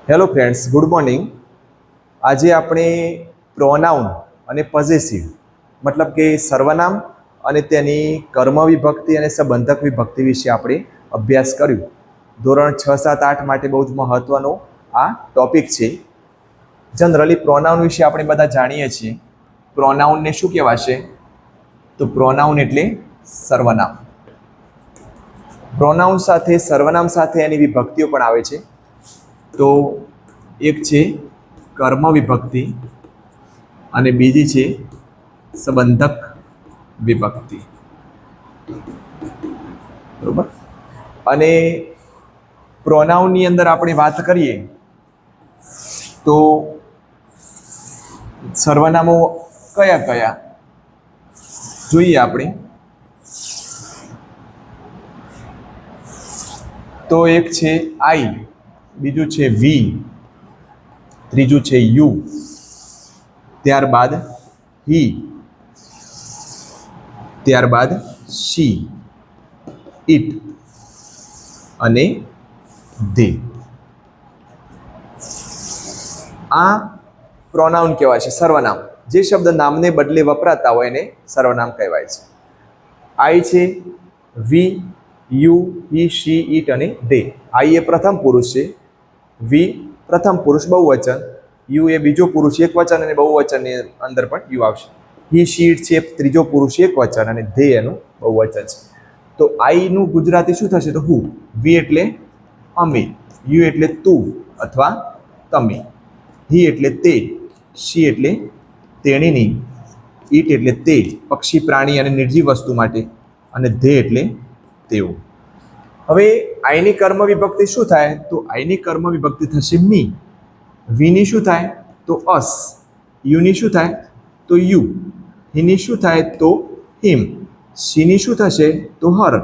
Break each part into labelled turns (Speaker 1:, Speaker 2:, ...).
Speaker 1: Hello friends, good morning. આજે આપણે pronoun અને પોઝેસિવ મતલબ કે સર્વનામ અને તેની કર્મ વિભક્તિ અને સંબંધક વિભક્તિ વિશે આપણે અભ્યાસ કર્યું. ધોરણ 6, 7, 8 માટે બહુ જ મહત્વનો આ ટોપિક છે. જનરલી પ્રોનાઉન વિશે આપણે બધા જાણીએ છીએ. પ્રોનાઉનને શું કહેવાશે? તો પ્રોનાઉન એટલે સર્વનામ. પ્રોનાઉન સાથે સર્વનામ સાથે એની વિભક્તિઓ પણ આવે છે. તો એક છે કર્મ વિભક્તિ અને બીજી છે સંબંધક વિભક્તિ. બરોબર. અને પ્રોનાઉનની અંદર આપણે વાત કરીએ તો સર્વનામો કયા કયા જોઈએ આપણે. તો એક છે આઈ, બીજું છે વી, ત્રીજું છે યુ, ત્યારબાદ હી, ત્યારબાદ શી, ઇટ અને ધે. આ પ્રોનાઉન કહેવાય છે, સર્વનામ. જે શબ્દ નામને બદલે વપરાતા હોય એને સર્વનામ કહેવાય છે. આઈ છે, વી, યુ, હી, શી, ઇટ અને ધે. આઈ એ પ્રથમ પુરુષ છે, વી પ્રથમ પુરુષ બહુવચન, યુ એ બીજો પુરુષ એકવચન અને બહુવચનની અંદર પણ યુ આવશે. હી, શી, ઇટ છે ત્રીજો પુરુષ એકવચન અને ધે એનું બહુવચન છે. તો આઈ નું ગુજરાતી શું થશે? તો હું. વી એટલે અમે, યુ એટલે તું અથવા તમે, હી એટલે તે, શી એટલે તેણીની, ઇટ એટલે તે પક્ષી, પ્રાણી અને નિર્જીવ વસ્તુ માટે, અને ધે એટલે તેઓ. હવે આઈની કર્મ વિભક્તિ શું થાય? તો આઈની કર્મ વિભક્તિ થશે મી. વીની શું થાય? તો અસ. યુની શું થાય? તો યુ. હીની શું થાય? તો હિમ. શીની શું થશે? તો હર.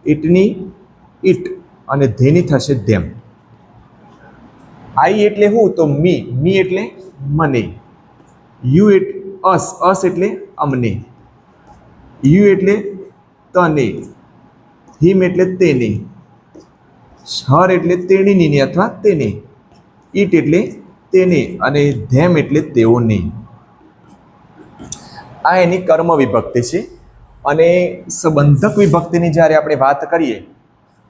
Speaker 1: ઇટની ઇટ અને ધેની થશે ધેમ. આઈ એટલે હું? તો મી. મી એટલે મને. યુ એટલે અસ. અસ એટલે અમને. યુ એટલે તને. હિમ એટલે તેને. હર એટલે તેણીની અથવા તેને. ઇટ એટલે તેને અને ધેમ એટલે તેઓને. આ એની કર્મ વિભક્તિ છે. અને સંબંધક વિભક્તિની જ્યારે આપણે વાત કરીએ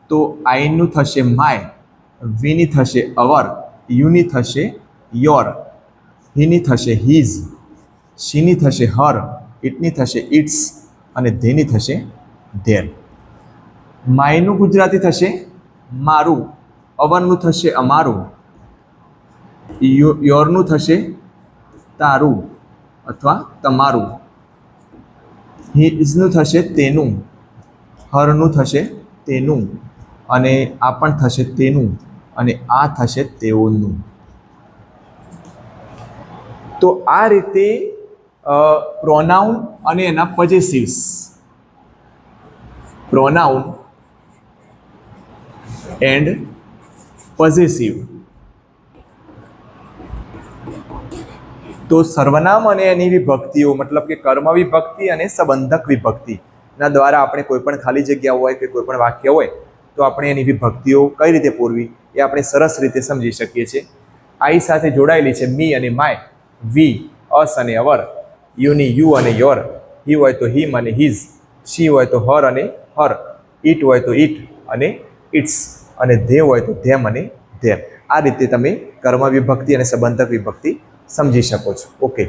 Speaker 1: તો આઈનું થશે માય, વીની થશે અવર, યુની થશે યોર, હીની થશે હિઝ, શીની થશે હર, ઇટની થશે ઇટ્સ અને ધેની થશે ધેર. માયનું ગુજરાતી થશે મારું, અવરનું થશે અમારું, યોરનું થશે તારું અથવા તમારું, હિઝનું થશે તેનું, હરનું થશે તેનું અને આ પણ થશે તેનું અને આ થશે તેઓનું. તો આ રીતે પ્રોનાઉન અને એના પોઝેસિવ્સ. Pronoun and possessive. તો સર્વનામ અને એની વિભક્તિઓ મતલબ કે કર્મ વિભક્તિ અને સંબંધક વિભક્તિના દ્વારા આપણે કોઈ પણ ખાલી જગ્યા હોય કે કોઈ પણ વાક્ય હોય તો આપણે એની વિભક્તિઓ કઈ રીતે પૂરવી એ આપણે સરસ રીતે સમજી શકીએ છીએ. આઈ સાથે જોડાયેલી છે મી અને માય, વી અસ અને અવર, યુની યુ અને યોર, હી હોય તો હિમ અને હિઝ, શી હોય તો હર અને હર, ઇટ હોય તો ઇટ અને ઇટ્સ અને ધે હોય તો ધેમ અને ધેર. આ રીતે તમે કર્મ વિભક્તિ અને સંબંધક વિભક્તિ સમજી શકો છો. ઓકે.